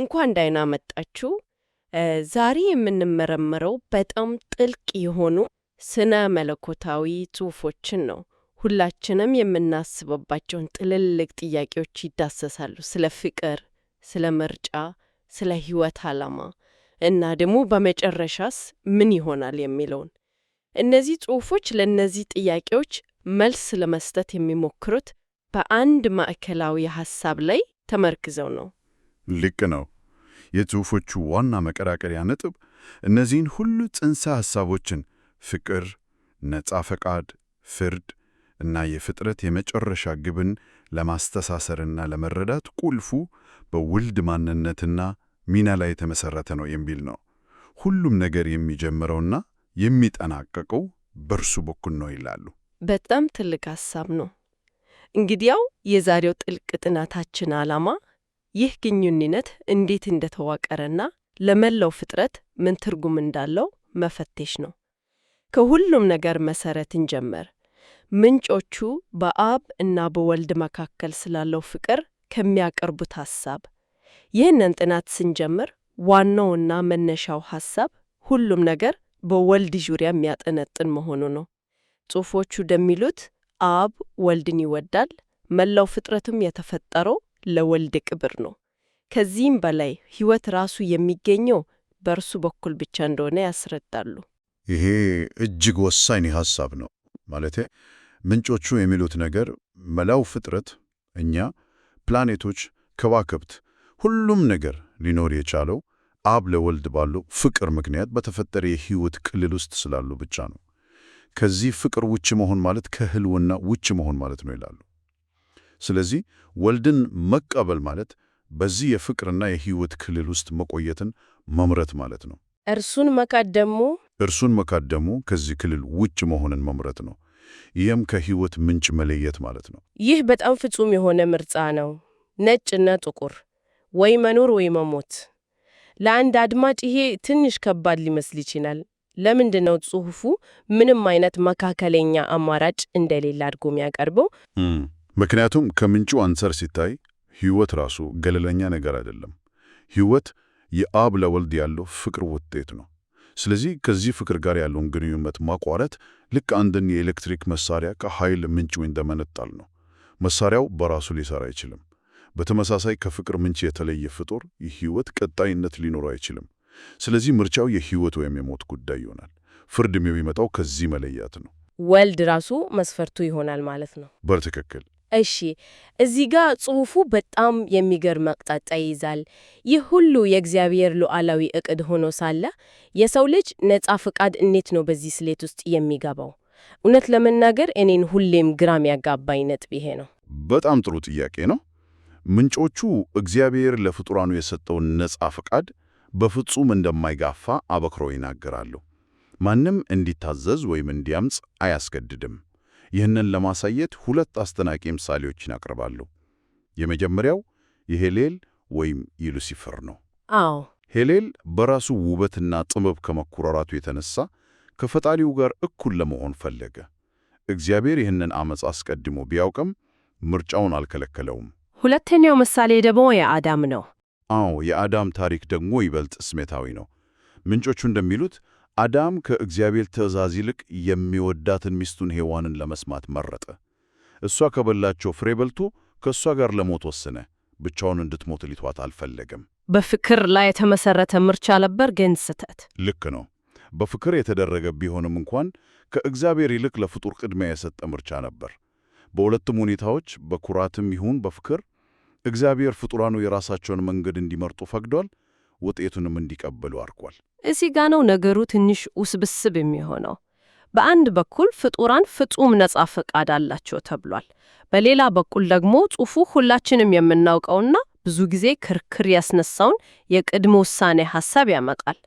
እንኳን ደህና መጣችሁ። ዛሬ የምንመረምረው በጣም ጥልቅ የሆኑ ስነ መለኮታዊ ጽሑፎችን ነው። ሁላችንም የምናስበባቸውን ጥልልቅ ጥያቄዎች ይዳሰሳሉ። ስለ ፍቅር፣ ስለ ምርጫ፣ ስለ ሕይወት ዓላማ እና ደግሞ በመጨረሻስ ምን ይሆናል የሚለውን። እነዚህ ጽሑፎች ለእነዚህ ጥያቄዎች መልስ ለመስጠት የሚሞክሩት በአንድ ማዕከላዊ ሐሳብ ላይ ተመርክዘው ነው። ልክ ነው። የጽሑፎቹ ዋና መቀራቀሪያ ነጥብ እነዚህን ሁሉ ጽንሰ ሐሳቦችን ፍቅር፣ ነፃ ፈቃድ፣ ፍርድ እና የፍጥረት የመጨረሻ ግብን ለማስተሳሰርና ለመረዳት ቁልፉ በውልድ ማንነትና ሚና ላይ የተመሠረተ ነው የሚል ነው። ሁሉም ነገር የሚጀምረውና የሚጠናቀቀው በእርሱ በኩል ነው ይላሉ። በጣም ትልቅ ሐሳብ ነው። እንግዲያው የዛሬው ጥልቅ ጥናታችን ዓላማ ይህ ግንኙነት እንዴት እንደተዋቀረና ለመላው ፍጥረት ምን ትርጉም እንዳለው መፈተሽ ነው። ከሁሉም ነገር መሠረት እንጀምር። ምንጮቹ በአብ እና በወልድ መካከል ስላለው ፍቅር ከሚያቀርቡት ሐሳብ። ይህንን ጥናት ስንጀምር ዋናውና መነሻው ሐሳብ ሁሉም ነገር በወልድ ዙሪያ የሚያጠነጥን መሆኑ ነው። ጽሑፎቹ እንደሚሉት አብ ወልድን ይወዳል፣ መላው ፍጥረትም የተፈጠረው ለወልድ ክብር ነው። ከዚህም በላይ ሕይወት ራሱ የሚገኘው በእርሱ በኩል ብቻ እንደሆነ ያስረዳሉ። ይሄ እጅግ ወሳኝ ሐሳብ ነው። ማለቴ ምንጮቹ የሚሉት ነገር መላው ፍጥረት፣ እኛ፣ ፕላኔቶች፣ ከዋክብት፣ ሁሉም ነገር ሊኖር የቻለው አብ ለወልድ ባለው ፍቅር ምክንያት በተፈጠረ የሕይወት ክልል ውስጥ ስላሉ ብቻ ነው። ከዚህ ፍቅር ውጭ መሆን ማለት ከህልውና ውጭ መሆን ማለት ነው ይላሉ። ስለዚህ ወልድን መቀበል ማለት በዚህ የፍቅርና የሕይወት ክልል ውስጥ መቆየትን መምረጥ ማለት ነው። እርሱን መካድ ደግሞ ከዚህ ክልል ውጭ መሆንን መምረጥ ነው። ይህም ከሕይወት ምንጭ መለየት ማለት ነው። ይህ በጣም ፍጹም የሆነ ምርጫ ነው። ነጭና ጥቁር፣ ወይ መኖር ወይ መሞት። ለአንድ አድማጭ ይሄ ትንሽ ከባድ ሊመስል ይችላል። ለምንድን ነው ጽሑፉ ምንም አይነት መካከለኛ አማራጭ እንደሌለ አድርጎ የሚያቀርበው? ምክንያቱም ከምንጩ አንጻር ሲታይ ሕይወት ራሱ ገለልተኛ ነገር አይደለም። ሕይወት የአብ ለወልድ ያለው ፍቅር ውጤት ነው። ስለዚህ ከዚህ ፍቅር ጋር ያለውን ግንኙነት ማቋረጥ ልክ አንድን የኤሌክትሪክ መሳሪያ ከኃይል ምንጭ እንደመነጠል ነው። መሳሪያው በራሱ ሊሰራ አይችልም። በተመሳሳይ ከፍቅር ምንጭ የተለየ ፍጡር የሕይወት ቀጣይነት ሊኖረው አይችልም። ስለዚህ ምርጫው የሕይወት ወይም የሞት ጉዳይ ይሆናል። ፍርድም የሚመጣው ከዚህ መለያት ነው። ወልድ ራሱ መስፈርቱ ይሆናል ማለት ነው። በትክክል። እሺ፣ እዚህ ጋር ጽሑፉ በጣም የሚገርም አቅጣጫ ይይዛል። ይህ ሁሉ የእግዚአብሔር ሉዓላዊ ዕቅድ ሆኖ ሳለ የሰው ልጅ ነፃ ፈቃድ እንዴት ነው በዚህ ስሌት ውስጥ የሚገባው? እውነት ለመናገር እኔን ሁሌም ግራም ያጋባኝ ነጥብ ይሄ ነው። በጣም ጥሩ ጥያቄ ነው። ምንጮቹ እግዚአብሔር ለፍጡራኑ የሰጠውን ነፃ ፈቃድ በፍጹም እንደማይጋፋ አበክረው ይናገራሉ። ማንም እንዲታዘዝ ወይም እንዲያምፅ አያስገድድም። ይህንን ለማሳየት ሁለት አስደናቂ ምሳሌዎችን ያቀርባሉ። የመጀመሪያው የሄሌል ወይም የሉሲፈር ነው። አዎ፣ ሄሌል በራሱ ውበትና ጥበብ ከመኩራራቱ የተነሳ ከፈጣሪው ጋር እኩል ለመሆን ፈለገ። እግዚአብሔር ይህንን ዓመፅ አስቀድሞ ቢያውቅም ምርጫውን አልከለከለውም። ሁለተኛው ምሳሌ ደግሞ የአዳም ነው። አዎ፣ የአዳም ታሪክ ደግሞ ይበልጥ ስሜታዊ ነው። ምንጮቹ እንደሚሉት አዳም ከእግዚአብሔር ትእዛዝ ይልቅ የሚወዳትን ሚስቱን ሔዋንን ለመስማት መረጠ። እሷ ከበላቸው ፍሬ በልቶ ከእሷ ጋር ለሞት ወሰነ። ብቻውን እንድትሞት ሊተዋት አልፈለገም። በፍቅር ላይ የተመሠረተ ምርጫ ነበር፣ ግን ስህተት። ልክ ነው። በፍቅር የተደረገ ቢሆንም እንኳን ከእግዚአብሔር ይልቅ ለፍጡር ቅድሚያ የሰጠ ምርጫ ነበር። በሁለቱም ሁኔታዎች በኩራትም ይሁን በፍቅር እግዚአብሔር ፍጡራኑ የራሳቸውን መንገድ እንዲመርጡ ፈቅዷል፣ ውጤቱንም እንዲቀበሉ አድርጓል። እዚህ ጋ ነው ነገሩ ትንሽ ውስብስብ የሚሆነው። በአንድ በኩል ፍጡራን ፍጹም ነፃ ፈቃድ አላቸው ተብሏል። በሌላ በኩል ደግሞ ጽሑፉ ሁላችንም የምናውቀውና ብዙ ጊዜ ክርክር ያስነሳውን የቅድመ ውሳኔ ሐሳብ ያመጣል።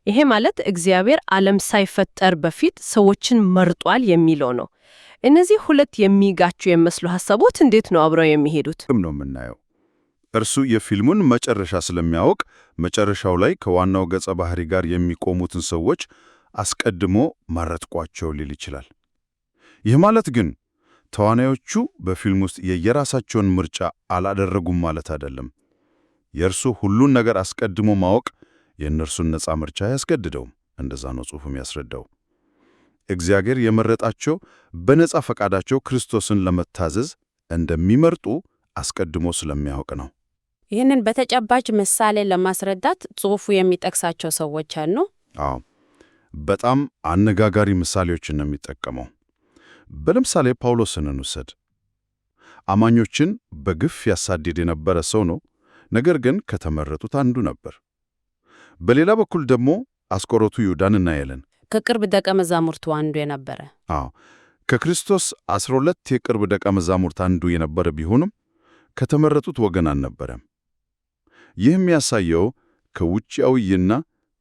ይሄ ማለት እግዚአብሔር ዓለም ሳይፈጠር በፊት ሰዎችን መርጧል የሚለው ነው። እነዚህ ሁለት የሚጋጩ የሚመስሉ ሐሳቦች እንዴት ነው አብረው የሚሄዱት? ነው የምናየው። እርሱ የፊልሙን መጨረሻ ስለሚያውቅ መጨረሻው ላይ ከዋናው ገጸ ባህሪ ጋር የሚቆሙትን ሰዎች አስቀድሞ መረጥኳቸው ሊል ይችላል። ይህ ማለት ግን ተዋናዮቹ በፊልም ውስጥ የየራሳቸውን ምርጫ አላደረጉም ማለት አይደለም። የእርሱ ሁሉን ነገር አስቀድሞ ማወቅ የእነርሱን ነፃ ምርጫ አያስገድደውም። እንደዛ ነው ጽሑፉም ያስረዳው። እግዚአብሔር የመረጣቸው በነፃ ፈቃዳቸው ክርስቶስን ለመታዘዝ እንደሚመርጡ አስቀድሞ ስለሚያውቅ ነው። ይህንን በተጨባጭ ምሳሌ ለማስረዳት ጽሑፉ የሚጠቅሳቸው ሰዎች አሉ። አዎ፣ በጣም አነጋጋሪ ምሳሌዎችን ነው የሚጠቀመው። ለምሳሌ ጳውሎስን እንውሰድ። አማኞችን በግፍ ያሳድድ የነበረ ሰው ነው፣ ነገር ግን ከተመረጡት አንዱ ነበር። በሌላ በኩል ደግሞ አስቆሮቱ ይሁዳን እናያለን። ከቅርብ ደቀ መዛሙርቱ አንዱ የነበረ። አዎ፣ ከክርስቶስ 12 የቅርብ ደቀ መዛሙርት አንዱ የነበረ ቢሆንም ከተመረጡት ወገን አልነበረም። ይህ የሚያሳየው ከውጫዊና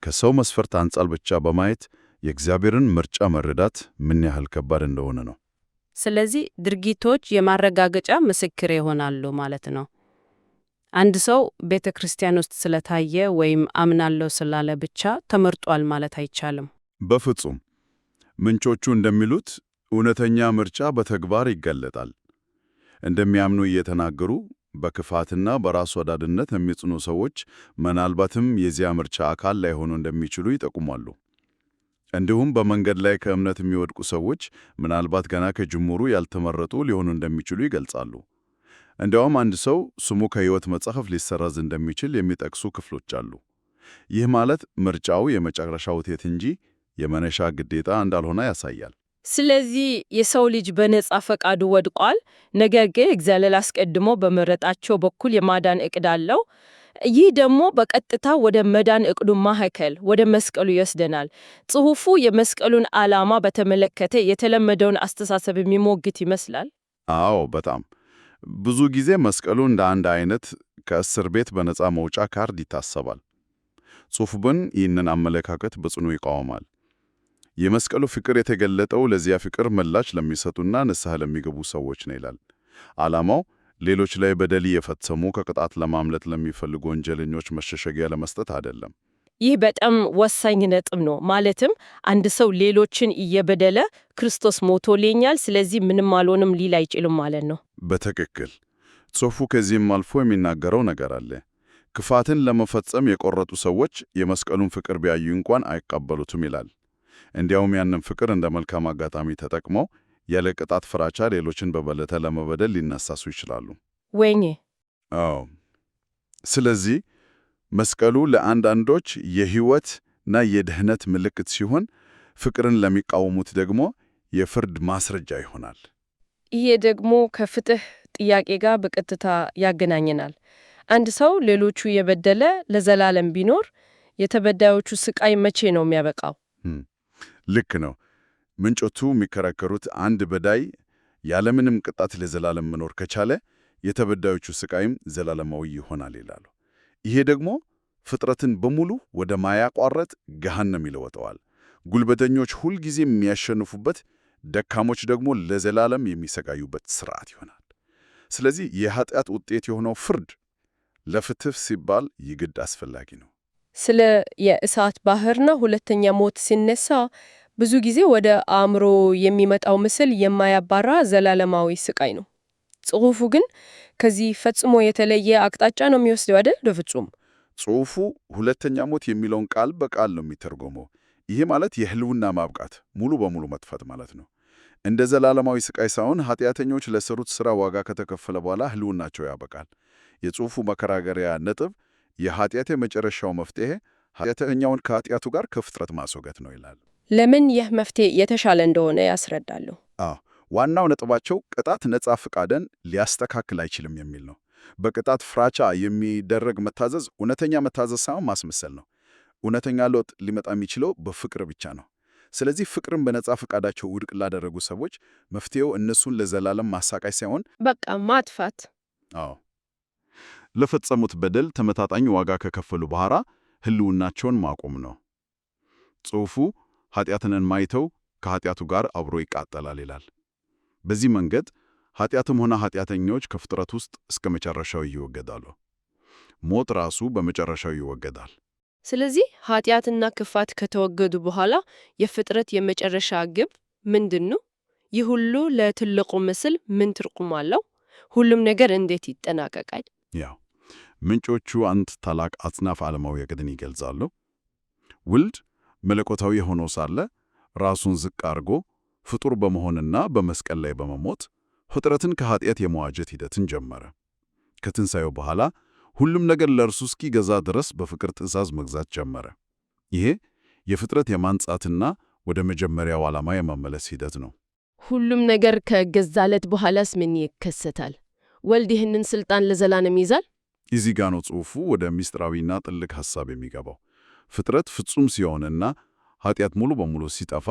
ከሰው መስፈርት አንጻር ብቻ በማየት የእግዚአብሔርን ምርጫ መረዳት ምን ያህል ከባድ እንደሆነ ነው። ስለዚህ ድርጊቶች የማረጋገጫ ምስክር ይሆናሉ ማለት ነው። አንድ ሰው ቤተ ክርስቲያን ውስጥ ስለታየ ወይም አምናለሁ ስላለ ብቻ ተመርጧል ማለት አይቻልም። በፍጹም። ምንጮቹ እንደሚሉት እውነተኛ ምርጫ በተግባር ይገለጣል። እንደሚያምኑ እየተናገሩ በክፋትና በራስ ወዳድነት የሚጽኑ ሰዎች ምናልባትም የዚያ ምርጫ አካል ላይሆኑ እንደሚችሉ ይጠቁማሉ። እንዲሁም በመንገድ ላይ ከእምነት የሚወድቁ ሰዎች ምናልባት ገና ከጅምሩ ያልተመረጡ ሊሆኑ እንደሚችሉ ይገልጻሉ። እንዲያውም አንድ ሰው ስሙ ከሕይወት መጽሐፍ ሊሰረዝ እንደሚችል የሚጠቅሱ ክፍሎች አሉ። ይህ ማለት ምርጫው የመጨረሻ ውጤት እንጂ የመነሻ ግዴታ እንዳልሆነ ያሳያል። ስለዚህ የሰው ልጅ በነጻ ፈቃዱ ወድቋል፣ ነገር ግን እግዚአብሔር አስቀድሞ በመረጣቸው በኩል የማዳን ዕቅድ አለው። ይህ ደግሞ በቀጥታ ወደ መዳን ዕቅዱ ማዕከል ወደ መስቀሉ ይወስደናል። ጽሑፉ የመስቀሉን ዓላማ በተመለከተ የተለመደውን አስተሳሰብ የሚሞግት ይመስላል። አዎ፣ በጣም ብዙ ጊዜ መስቀሉ እንደ አንድ አይነት ከእስር ቤት በነጻ መውጫ ካርድ ይታሰባል። ጽሑፉ ግን ይህንን አመለካከት በጽኑ ይቃወማል። የመስቀሉ ፍቅር የተገለጠው ለዚያ ፍቅር ምላሽ ለሚሰጡና ንስሐ ለሚገቡ ሰዎች ነው ይላል። ዓላማው ሌሎች ላይ በደል እየፈጸሙ ከቅጣት ለማምለጥ ለሚፈልጉ ወንጀለኞች መሸሸጊያ ለመስጠት አይደለም። ይህ በጣም ወሳኝ ነጥብ ነው። ማለትም አንድ ሰው ሌሎችን እየበደለ ክርስቶስ ሞቶልኛል፣ ስለዚህ ምንም አልሆንም ሊል አይችልም ማለት ነው። በትክክል። ጽሑፉ ከዚህም አልፎ የሚናገረው ነገር አለ። ክፋትን ለመፈጸም የቆረጡ ሰዎች የመስቀሉን ፍቅር ቢያዩ እንኳን አይቀበሉትም ይላል። እንዲያውም ያንን ፍቅር እንደ መልካም አጋጣሚ ተጠቅመው ያለ ቅጣት ፍራቻ ሌሎችን በበለጠ ለመበደል ሊነሳሱ ይችላሉ። ወይኔ! አዎ። ስለዚህ መስቀሉ ለአንዳንዶች የሕይወትና የድኅነት ምልክት ሲሆን፣ ፍቅርን ለሚቃወሙት ደግሞ የፍርድ ማስረጃ ይሆናል። ይሄ ደግሞ ከፍትሕ ጥያቄ ጋር በቀጥታ ያገናኘናል። አንድ ሰው ሌሎቹ የበደለ ለዘላለም ቢኖር የተበዳዮቹ ስቃይ መቼ ነው የሚያበቃው? ልክ ነው። ምንጮቹ የሚከራከሩት አንድ በዳይ ያለምንም ቅጣት ለዘላለም መኖር ከቻለ የተበዳዮቹ ስቃይም ዘላለማዊ ይሆናል ይላሉ። ይሄ ደግሞ ፍጥረትን በሙሉ ወደ ማያቋረጥ ገሃነም ይለወጠዋል። ጉልበተኞች ሁልጊዜ የሚያሸንፉበት፣ ደካሞች ደግሞ ለዘላለም የሚሰቃዩበት ሥርዓት ይሆናል። ስለዚህ የኃጢአት ውጤት የሆነው ፍርድ ለፍትሕ ሲባል ይግድ አስፈላጊ ነው። ስለ የእሳት ባህርና ሁለተኛ ሞት ሲነሳ ብዙ ጊዜ ወደ አእምሮ የሚመጣው ምስል የማያባራ ዘላለማዊ ስቃይ ነው። ጽሑፉ ግን ከዚህ ፈጽሞ የተለየ አቅጣጫ ነው የሚወስደው አይደል? በፍጹም። ጽሑፉ ሁለተኛ ሞት የሚለውን ቃል በቃል ነው የሚተርጎመው። ይሄ ማለት የህልውና ማብቃት፣ ሙሉ በሙሉ መጥፋት ማለት ነው። እንደ ዘላለማዊ ስቃይ ሳይሆን ኃጢአተኞች ለሰሩት ሥራ ዋጋ ከተከፈለ በኋላ ህልውናቸው ያበቃል። የጽሑፉ መከራከሪያ ነጥብ የኃጢአት የመጨረሻው መፍትሔ ኃጢአተኛውን ከኃጢአቱ ጋር ከፍጥረት ማስወገድ ነው ይላል። ለምን ይህ መፍትሔ የተሻለ እንደሆነ ያስረዳሉ። ዋናው ነጥባቸው ቅጣት ነጻ ፈቃድን ሊያስተካክል አይችልም የሚል ነው። በቅጣት ፍራቻ የሚደረግ መታዘዝ እውነተኛ መታዘዝ ሳይሆን ማስመሰል ነው። እውነተኛ ለውጥ ሊመጣ የሚችለው በፍቅር ብቻ ነው። ስለዚህ ፍቅርን በነጻ ፈቃዳቸው ውድቅ ላደረጉ ሰዎች መፍትሔው እነሱን ለዘላለም ማሳቃይ ሳይሆን በቃ ማጥፋት። ለፈጸሙት በደል ተመጣጣኝ ዋጋ ከከፈሉ በኋላ ህልውናቸውን ማቆም ነው። ጽሑፉ ኃጢአትን ማይተው ከኃጢአቱ ጋር አብሮ ይቃጠላል ይላል። በዚህ መንገድ ኃጢአትም ሆነ ኃጢአተኞች ከፍጥረት ውስጥ እስከ መጨረሻው ይወገዳሉ። ሞት ራሱ በመጨረሻው ይወገዳል። ስለዚህ ኃጢአትና ክፋት ከተወገዱ በኋላ የፍጥረት የመጨረሻ ግብ ምንድን ነው? ይህ ሁሉ ለትልቁ ምስል ምን ትርጉም አለው? ሁሉም ነገር እንዴት ይጠናቀቃል? ያው ምንጮቹ አንድ ታላቅ አጽናፈ ዓለማዊ ዕቅድን ይገልጻሉ። ውልድ መለኮታዊ ሆኖ ሳለ ራሱን ዝቅ አድርጎ ፍጡር በመሆንና በመስቀል ላይ በመሞት ፍጥረትን ከኃጢአት የመዋጀት ሂደትን ጀመረ። ከትንሣኤው በኋላ ሁሉም ነገር ለእርሱ እስኪገዛ ድረስ በፍቅር ትእዛዝ መግዛት ጀመረ። ይሄ የፍጥረት የማንጻትና ወደ መጀመሪያው ዓላማ የመመለስ ሂደት ነው። ሁሉም ነገር ከገዛለት በኋላስ ምን ይከሰታል? ወልድ ይህንን ስልጣን ለዘላለም ይዛል? እዚህ ጋ ነው ጽሑፉ ወደ ምስጢራዊና ጥልቅ ሐሳብ የሚገባው። ፍጥረት ፍጹም ሲሆንና ኃጢአት ሙሉ በሙሉ ሲጠፋ፣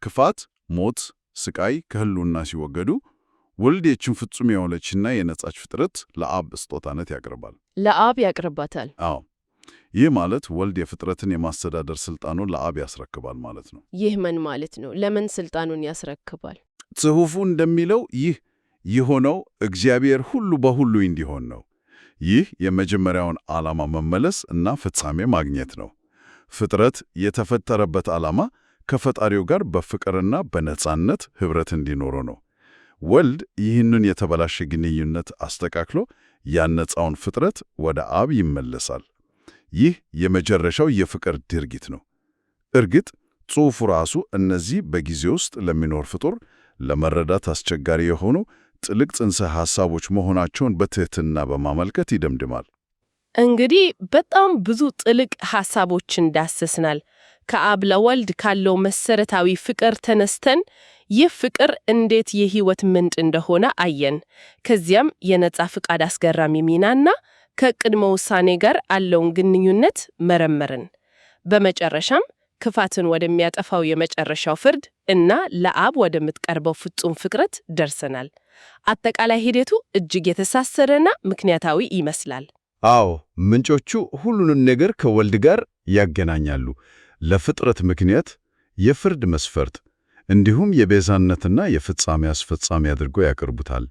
ክፋት፣ ሞት፣ ስቃይ ከህልውና ሲወገዱ፣ ወልድ ይህችን ፍጹም የሆነችና የነጻች ፍጥረት ለአብ ስጦታነት ያቀርባል። ለአብ ያቀርባታል? አዎ። ይህ ማለት ወልድ የፍጥረትን የማስተዳደር ስልጣኑን ለአብ ያስረክባል ማለት ነው። ይህ ምን ማለት ነው? ለምን ስልጣኑን ያስረክባል? ጽሑፉ እንደሚለው ይህ የሆነው እግዚአብሔር ሁሉ በሁሉ እንዲሆን ነው። ይህ የመጀመሪያውን ዓላማ መመለስ እና ፍጻሜ ማግኘት ነው። ፍጥረት የተፈጠረበት ዓላማ ከፈጣሪው ጋር በፍቅርና በነጻነት ኅብረት እንዲኖሩ ነው። ወልድ ይህንን የተበላሸ ግንኙነት አስተካክሎ ያነጻውን ፍጥረት ወደ አብ ይመለሳል። ይህ የመጨረሻው የፍቅር ድርጊት ነው። እርግጥ ጽሑፉ ራሱ እነዚህ በጊዜ ውስጥ ለሚኖር ፍጡር ለመረዳት አስቸጋሪ የሆኑ ጥልቅ ጽንሰ ሐሳቦች መሆናቸውን በትሕትና በማመልከት ይደምድማል። እንግዲህ በጣም ብዙ ጥልቅ ሐሳቦችን ዳሰስናል። ከአብ ለወልድ ካለው መሰረታዊ ፍቅር ተነስተን ይህ ፍቅር እንዴት የሕይወት ምንጭ እንደሆነ አየን። ከዚያም የነጻ ፍቃድ አስገራሚ ሚናና ከቅድመ ውሳኔ ጋር ያለውን ግንኙነት መረመርን። በመጨረሻም ክፋትን ወደሚያጠፋው የመጨረሻው ፍርድ እና ለአብ ወደምትቀርበው ፍጹም ፍቅረት ደርሰናል። አጠቃላይ ሂደቱ እጅግ የተሳሰረና ምክንያታዊ ይመስላል። አዎ፣ ምንጮቹ ሁሉንም ነገር ከወልድ ጋር ያገናኛሉ። ለፍጥረት ምክንያት፣ የፍርድ መስፈርት እንዲሁም የቤዛነትና የፍጻሜ አስፈጻሚ አድርጎ ያቀርቡታል።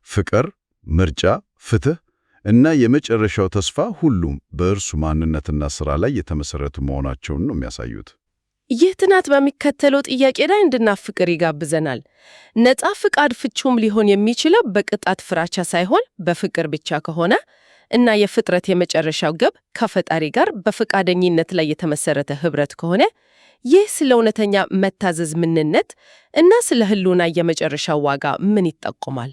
ፍቅር፣ ምርጫ፣ ፍትህ እና የመጨረሻው ተስፋ ሁሉም በእርሱ ማንነትና ሥራ ላይ የተመሠረቱ መሆናቸውን ነው የሚያሳዩት። ይህ ጥናት በሚከተለው ጥያቄ ላይ እንድናፍቅር ይጋብዘናል። ነጻ ፍቃድ ፍጹም ሊሆን የሚችለው በቅጣት ፍራቻ ሳይሆን በፍቅር ብቻ ከሆነ እና የፍጥረት የመጨረሻው ግብ ከፈጣሪ ጋር በፈቃደኝነት ላይ የተመሰረተ ኅብረት ከሆነ ይህ ስለ እውነተኛ መታዘዝ ምንነት እና ስለ ሕልውና የመጨረሻው ዋጋ ምን ይጠቁማል?